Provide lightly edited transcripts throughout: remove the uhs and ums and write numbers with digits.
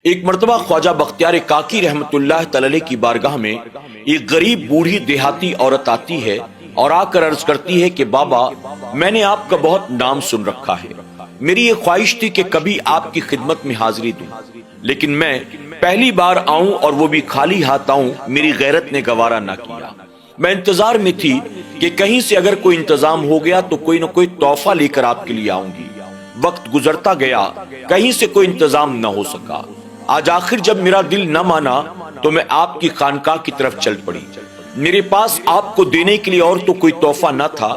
ایک مرتبہ خواجہ بختیار کاکی رحمت اللہ تعالی کی بارگاہ میں ایک غریب بوڑھی دیہاتی عورت آتی ہے اور آ کر عرض کرتی ہے کہ بابا، میں نے آپ کا بہت نام سن رکھا ہے، میری یہ خواہش تھی کہ کبھی آپ کی خدمت میں حاضری دوں، لیکن میں پہلی بار آؤں اور وہ بھی خالی ہاتھ آؤں، میری غیرت نے گوارا نہ کیا۔ میں انتظار میں تھی کہ کہیں سے اگر کوئی انتظام ہو گیا تو کوئی نہ کوئی تحفہ لے کر آپ کے لیے آؤں گی۔ وقت گزرتا گیا، کہیں سے کوئی انتظام نہ ہو سکا۔ آج آخر جب میرا دل نہ مانا تو میں آپ کی خانقاہ کی طرف چل پڑی۔ میرے پاس آپ کو دینے کے لیے اور تو کوئی تحفہ نہ تھا،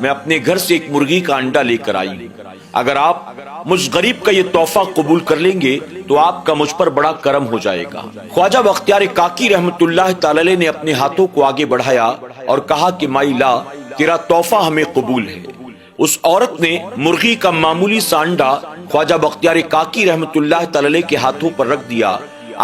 میں اپنے گھر سے ایک مرغی کا انڈا لے کر آئی۔ اگر آپ مجھ غریب کا یہ تحفہ قبول کر لیں گے تو آپ کا مجھ پر بڑا کرم ہو جائے گا۔ خواجہ بختیار کاکی رحمت اللہ تعالی نے اپنے ہاتھوں کو آگے بڑھایا اور کہا کہ مائی لا، تیرا تحفہ ہمیں قبول ہے۔ اس عورت نے مرغی کا معمولی سا انڈا خواجہ بختیار کاکی رحمت اللہ تعالی کے ہاتھوں پر رکھ دیا۔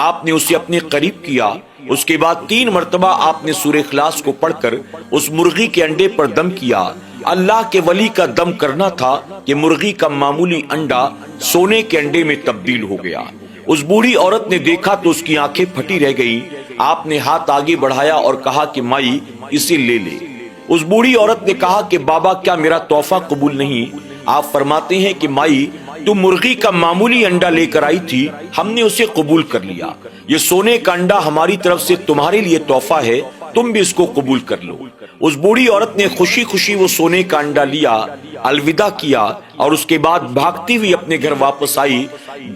آپ نے اسے اپنے قریب کیا، اس کے بعد 3 مرتبہ آپ نے سورہ اخلاص کو پڑھ کر اس مرغی کے انڈے پر دم کیا۔ اللہ کے ولی کا دم کرنا تھا کہ مرغی کا معمولی انڈا سونے کے انڈے میں تبدیل ہو گیا۔ اس بوڑھی عورت نے دیکھا تو اس کی آنکھیں پھٹی رہ گئیں۔ آپ نے ہاتھ آگے بڑھایا اور کہا کہ مائی، اسے لے لے۔ اس بوڑھی عورت نے کہا کہ بابا، کیا میرا تحفہ قبول نہیں؟ آپ فرماتے ہیں کہ مائی، تم مرغی کا معمولی انڈا لے کر آئی تھی، ہم نے اسے قبول کر لیا۔ یہ سونے کا انڈا ہماری طرف سے تمہارے لیے تحفہ ہے، تم بھی اس کو قبول کر لو۔ اس بوڑھی عورت نے خوشی خوشی وہ سونے کا انڈا لیا، الوداع کیا اور اس کے بعد بھاگتی ہوئی اپنے گھر واپس آئی۔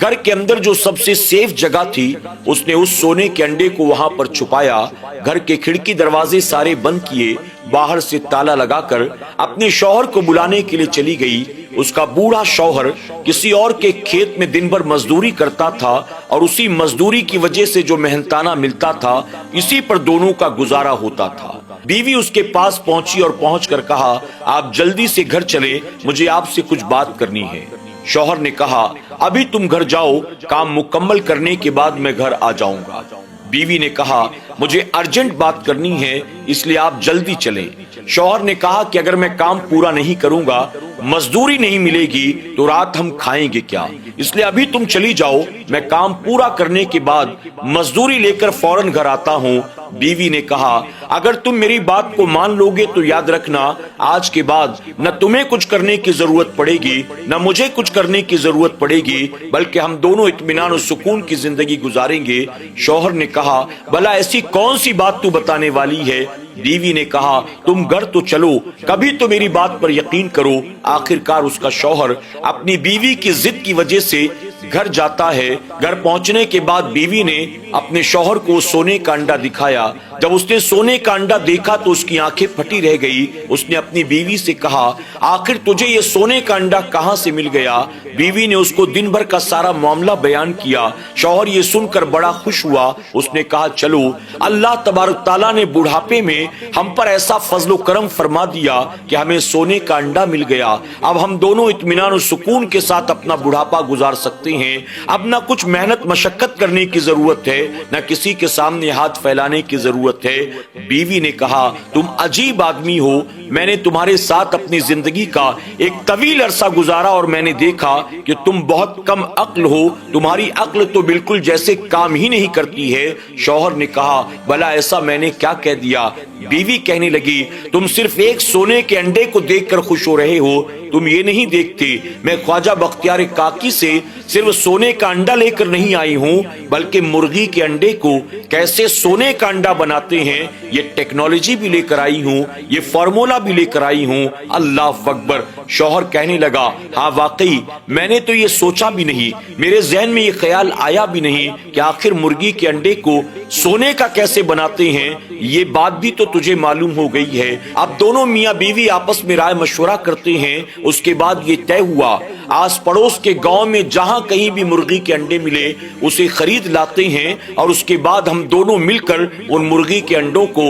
گھر کے اندر جو سب سے سیف جگہ تھی، اس نے اس سونے کے انڈے کو وہاں پر چھپایا۔ گھر کے کھڑکی دروازے سارے بند کیے، باہر سے تالا لگا کر اپنے شوہر کو بلانے کے لیے چلی گئی۔ اس کا بوڑھا شوہر کسی اور کے کھیت میں دن بھر مزدوری کرتا تھا اور اسی مزدوری کی وجہ سے جو محنتانہ ملتا تھا، اسی پر دونوں کا گزارا ہوتا تھا۔ بیوی اس کے پاس پہنچی اور پہنچ کر کہا، آپ جلدی سے گھر چلے، مجھے آپ سے کچھ بات کرنی ہے۔ شوہر نے کہا، ابھی تم گھر جاؤ، کام مکمل کرنے کے بعد میں گھر آ جاؤں گا۔ بیوی نے کہا، مجھے ارجنٹ بات کرنی ہے، اس لیے آپ جلدی چلیں۔ شوہر نے کہا کہ اگر میں کام پورا نہیں کروں گا، مزدوری نہیں ملے گی تو رات ہم کھائیں گے کیا؟ اس لیے ابھی تم چلی جاؤ، میں کام پورا کرنے کے بعد مزدوری لے کر فوراً گھر آتا ہوں۔ بیوی نے کہا، اگر تم میری بات کو مان لو گے تو یاد رکھنا، آج کے بعد نہ تمہیں کچھ کرنے کی ضرورت پڑے گی، نہ مجھے کچھ کرنے کی ضرورت پڑے گی، بلکہ ہم دونوں اطمینان و سکون کی زندگی گزاریں گے۔ شوہر نے کہا، بھلا ایسی کون سی بات تو بتانے والی ہے؟ بیوی نے کہا، تم گھر تو چلو، کبھی تو میری بات پر یقین کرو۔ آخر کار اس کا شوہر اپنی بیوی کی ضد کی وجہ سے گھر جاتا ہے۔ گھر پہنچنے کے بعد بیوی نے اپنے شوہر کو سونے کا انڈا دکھایا۔ جب اس نے سونے کا انڈا دیکھا تو اس کی آنکھیں پھٹی رہ گئی۔ اس نے اپنی بیوی سے کہا، آخر تجھے یہ سونے کا انڈا کہاں سے مل گیا؟ بیوی نے اس کو دن بھر کا سارا معاملہ بیان کیا۔ شوہر یہ سن کر بڑا خوش ہوا۔ اس نے کہا، چلو، اللہ تبارک تعالیٰ نے بڑھاپے میں ہم پر ایسا فضل و کرم فرما دیا کہ ہمیں سونے کا انڈا مل گیا۔ اب ہم دونوں اطمینان و سکون کے ساتھ اپنا بڑھاپا گزار سکتے ہیں۔ اب نہ کچھ محنت مشقت کرنے کی ضرورت ہے، نہ کسی کے سامنے ہاتھ پھیلانے کی ضرورت ہے۔ بیوی نے کہا، تم عجیب آدمی ہو، میں نے تمہارے ساتھ اپنی زندگی کا ایک طویل عرصہ گزارا اور میں نے دیکھا کہ تم بہت کم عقل ہو، تمہاری عقل تو بالکل جیسے کام ہی نہیں کرتی ہے۔ شوہر نے کہا، بھلا ایسا میں نے کیا کہہ دیا؟ بیوی کہنے لگی، تم صرف ایک سونے کے انڈے کو دیکھ کر خوش ہو رہے ہو، تم یہ نہیں دیکھتے میں خواجہ بختیار کاکی سے صرف سونے کا انڈا لے کر نہیں آئی ہوں، بلکہ مرغی کے انڈے کو کیسے سونے کا انڈا بناتے ہیں یہ ٹیکنالوجی بھی لے کر آئی ہوں، یہ فارمولا بھی لے کر آئی ہوں۔ اللہ اکبر۔ شوہر کہنے لگا، ہاں واقعی میں نے تو یہ سوچا بھی نہیں، میرے ذہن میں یہ خیال آیا بھی نہیں کہ آخر مرغی کے انڈے کو سونے کا کیسے بناتے ہیں۔ یہ بات بھی تو تجھے معلوم ہو گئی ہے۔ اب دونوں میاں بیوی آپس میں رائے مشورہ کرتے ہیں۔ اس کے بعد یہ طے ہوا، آس پڑوس کے گاؤں میں جہاں کہیں بھی مرغی کے انڈے ملے اسے خرید لاتے ہیں اور اس کے بعد ہم دونوں مل کر ان مرغی کے انڈوں کو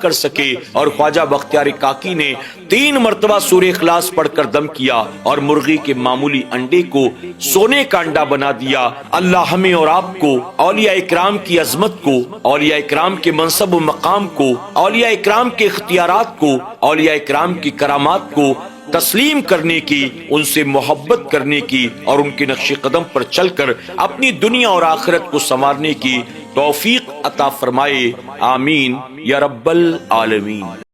کر سکے اور خواجہ بختیار کاکی نے 3 مرتبہ سورہ اخلاص پڑھ کر دم کیا اور مرغی کے معمولی انڈے کو سونے کا انڈا بنا دیا۔ اللہ ہمیں اور آپ کو اولیاء اکرام کی عظمت کو، اولیاء اکرام کے منصب و مقام کو، اولیاء اکرام کے اختیارات کو، اولیاء اکرام کی کرامات کو تسلیم کرنے کی، ان سے محبت کرنے کی اور ان کے نقش قدم پر چل کر اپنی دنیا اور آخرت کو سنوارنے کی توفیق عطا فرمائے، آمین یا رب العالمین۔